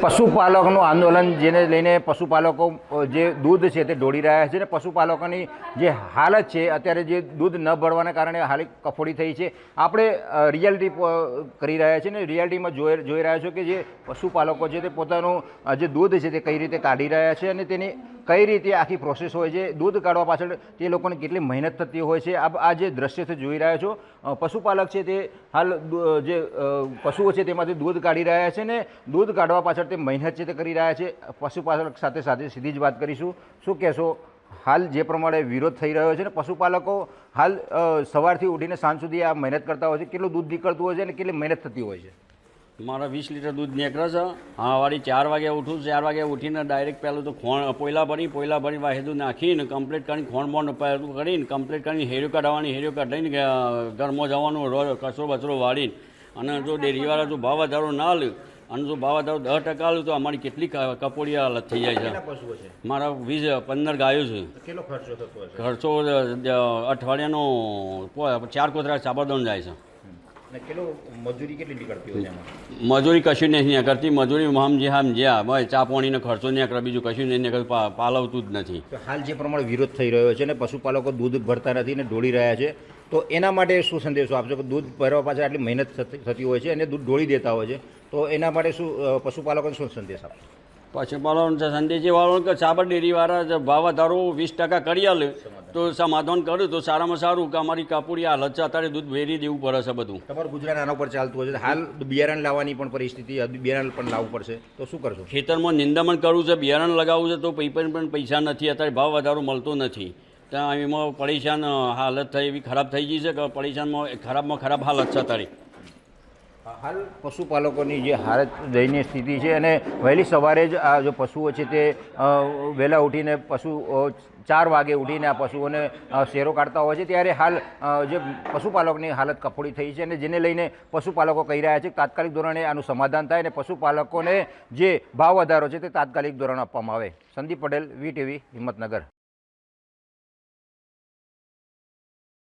પશુપાલકનું આંદોલન જેને લઈને પશુપાલકો જે દૂધ છે તે દોડી રહ્યા છે ને પશુપાલકોની જે હાલત છે અત્યારે જે દૂધ ન ભરવાના કારણે હાલ કફોડી થઈ છે। આપણે રિયાલિટી કરી રહ્યા છીએ ને રિયાલિટીમાં જોઈ રહ્યા છો કે જે પશુપાલકો છે તે પોતાનું જે દૂધ છે તે કઈ રીતે કાઢી રહ્યા છે અને તેની કઈ રીતે આખી પ્રોસેસ હોય છે, દૂધ કાઢવા પાછળ તે લોકોને કેટલી મહેનત થતી હોય છે। આ જે દ્રશ્ય છે જોઈ રહ્યા છો, પશુપાલક છે તે હાલ જે પશુઓ છે તેમાંથી દૂધ કાઢી રહ્યા છે ને દૂધ કાઢવા પાછળ તે મહેનત છે તે કરી રહ્યા છે। પશુપાલક સાથે સીધી જ વાત કરીશું। શું કહેશો, હાલ જે પ્રમાણે વિરોધ થઈ રહ્યો છે ને પશુપાલકો હાલ સવારથી ઉઠીને સાંજ સુધી આ મહેનત કરતા હોય છે, કેટલું દૂધ નીકળતું હોય છે અને કેટલી મહેનત થતી હોય છે? મારા 20 લીટર દૂધ નીકળે છે। હા, વાળી 4 વાગે ઉઠું, 4 વાગે ઉઠીને ડાયરેક્ટ પહેલું તો પોયલા ભરી વાહેદું નાખીને કમ્પ્લીટ કરીને ખોણ બોણ કરીને કમ્પ્લીટ કરીને હેરિયો કાઢવાની, હેરિયો કાઢીને ઘરમાં જવાનું, રોજ કચરો બચરો વાળીને અને જો ડેરીવાળા જો ભાવ વધારો ના લે અને જો ભાવ વધારો 10% લે તો અમારી કેટલી કપોડી હાલત થઈ જાય છે। મારા 15 ગાયો છે। કેટલો ખર્ચો થતો હશે? ખર્ચો અઠવાડિયાનો 4 કોતરા સાબરદોન જાય છે। મજૂરી કેટલી નીકળતી હોય છે? મજૂરી કશું નહીં કરતી, મજૂરી જ્યાં ભાઈ ચા પાણીનો ખર્ચો નહીં કરે, બીજું કશું નહીં કરે, પાલવતું જ નથી। હાલ જે પ્રમાણે વિરોધ થઈ રહ્યો છે ને પશુપાલકો દૂધ ભરતા નથી ને ઢોળી રહ્યા છે, તો એના માટે શું સંદેશો આપશો કે દૂધ ભરવા પાછળ આટલી મહેનત થતી હોય છે અને દૂધ ઢોળી દેતા હોય છે, તો એના માટે શું પશુપાલકોને શું સંદેશ આપશો? પશુપાલન સંદેશ વાળો કે સાબર ડેરીવાળા ભાવ વધારો 20% કરી આલે તો સમાધાન કર્યું તો સારામાં સારું કે અમારી કાપુડી હાલત છે, અત્યારે દૂધ વેરી દેવું પડે છે બધું। તમારું ગુજરાત આના ઉપર ચાલતું હોય છે, હાલ બિયારણ લાવવાની પણ પરિસ્થિતિ, બિયારણ પણ લાવવું પડશે, તો શું કરશો? ખેતરમાં નિંદામણ કરવું છે, બિયારણ લગાવવું છે તો પણ પૈસા નથી, અત્યારે ભાવ વધારો મળતો નથી, ત્યાં એમાં પરેશાન હાલત થઈ એવી ખરાબ થઈ ગઈ છે કે પરેશાનમાં ખરાબ હાલત છે અત્યારે। હાલ પશુપાલકોની જે હાલત દયનીય સ્થિતિ છે અને વહેલી સવારે જ આ જો પશુઓ છે તે વહેલા ઉઠીને 4 વાગે ઉઠીને આ પશુઓને શેરો કાઢતા હોય છે, ત્યારે હાલ જે પશુપાલકની હાલત કફોડી થઈ છે અને જેને લઈને પશુપાલકો કહી રહ્યા છે કે તાત્કાલિક ધોરણે આનું સમાધાન થાય અને પશુપાલકોને જે ભાવ વધારો છે તે તાત્કાલિક ધોરણે આપવામાં આવે। સંદીપ પટેલ, વીટીવી, હિંમતનગર।